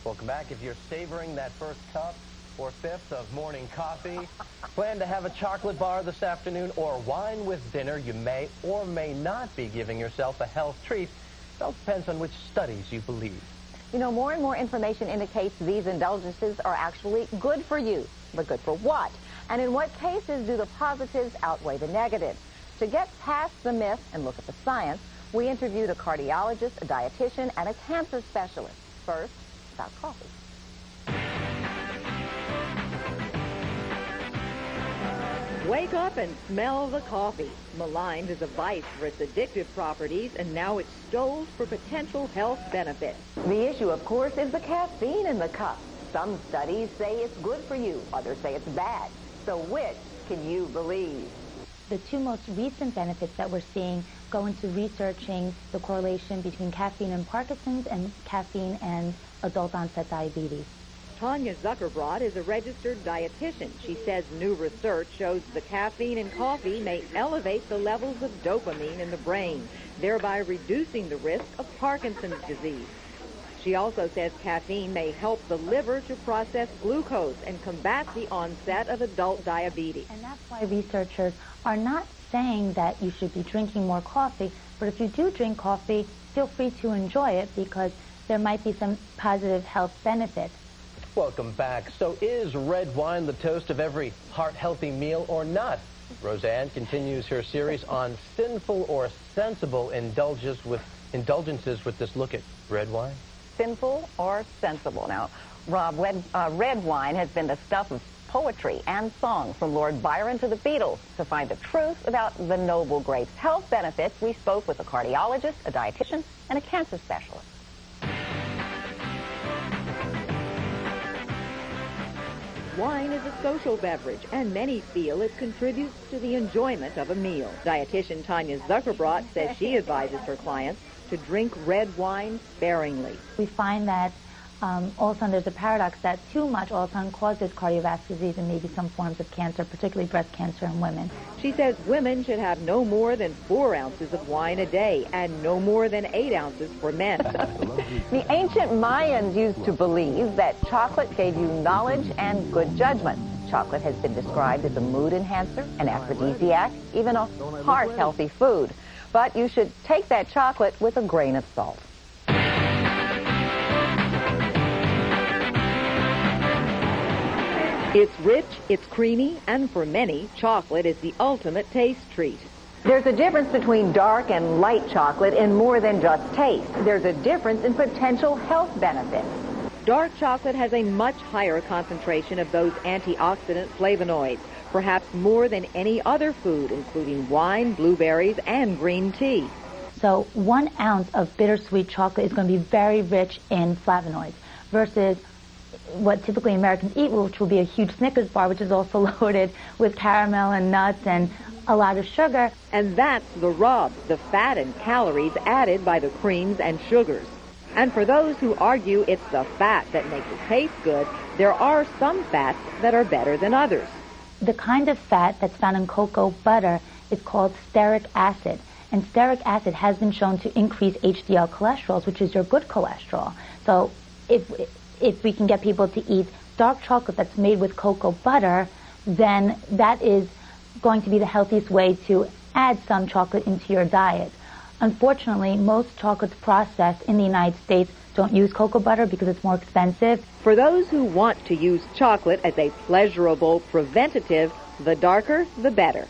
Welcome back. If you're savoring that first cup or fifth of morning coffee, plan to have a chocolate bar this afternoon or wine with dinner, you may or may not be giving yourself a health treat. It all depends on which studies you believe. You know, more and more information indicates these indulgences are actually good for you. But good for what? And in what cases do the positives outweigh the negatives? To get past the myth and look at the science, we interviewed a cardiologist, a dietitian, and a cancer specialist. First, about coffee. Wake up and smell the coffee. Maligned as a vice for its addictive properties, and now it's stole for potential health benefits. The issue, of course, is the caffeine in the cup. Some studies say it's good for you, others say it's bad. So which can you believe? The two most recent benefits that we're seeing go into researching the correlation between caffeine and Parkinson's and caffeine and adult onset diabetes. Tanya Zuckerbrot is a registered dietitian. She says new research shows the caffeine in coffee may elevate the levels of dopamine in the brain, thereby reducing the risk of Parkinson's disease. She also says caffeine may help the liver to process glucose and combat the onset of adult diabetes. And that's why researchers are not saying that you should be drinking more coffee, but if you do drink coffee, feel free to enjoy it because there might be some positive health benefits. Welcome back. So is red wine the toast of every heart-healthy meal or not? Roseanne continues her series on sinful or sensible indulgences with this look at red wine. Sinful or sensible? Now, Rob, red wine has been the stuff of poetry and song, from Lord Byron to the Beatles. To find the truth about the noble grape's health benefits, we spoke with a cardiologist, a dietitian, and a cancer specialist. Wine is a social beverage, and many feel it contributes to the enjoyment of a meal. Dietitian Tanya Zuckerbrot says she advises her clients to drink red wine sparingly. We find that all of a sudden there's a paradox that too much all of a sudden causes cardiovascular disease and maybe some forms of cancer, particularly breast cancer in women. She says women should have no more than 4 ounces of wine a day and no more than 8 ounces for men. The ancient Mayans used to believe that chocolate gave you knowledge and good judgment. Chocolate has been described as a mood enhancer, an aphrodisiac, even a heart-healthy food. But you should take that chocolate with a grain of salt. It's rich, it's creamy, and for many, chocolate is the ultimate taste treat. There's a difference between dark and light chocolate in more than just taste. There's a difference in potential health benefits. Dark chocolate has a much higher concentration of those antioxidant flavonoids, perhaps more than any other food, including wine, blueberries, and green tea. So 1 ounce of bittersweet chocolate is going to be very rich in flavonoids versus what typically Americans eat, which will be a huge Snickers bar, which is also loaded with caramel and nuts and a lot of sugar. And that's the rub, the fat and calories added by the creams and sugars. And for those who argue it's the fat that makes it taste good, there are some fats that are better than others. The kind of fat that's found in cocoa butter is called stearic acid. And stearic acid has been shown to increase HDL cholesterol, which is your good cholesterol. So if we can get people to eat dark chocolate that's made with cocoa butter, then that is going to be the healthiest way to add some chocolate into your diet. Unfortunately, most chocolates processed in the United States don't use cocoa butter because it's more expensive. For those who want to use chocolate as a pleasurable preventative, the darker, the better.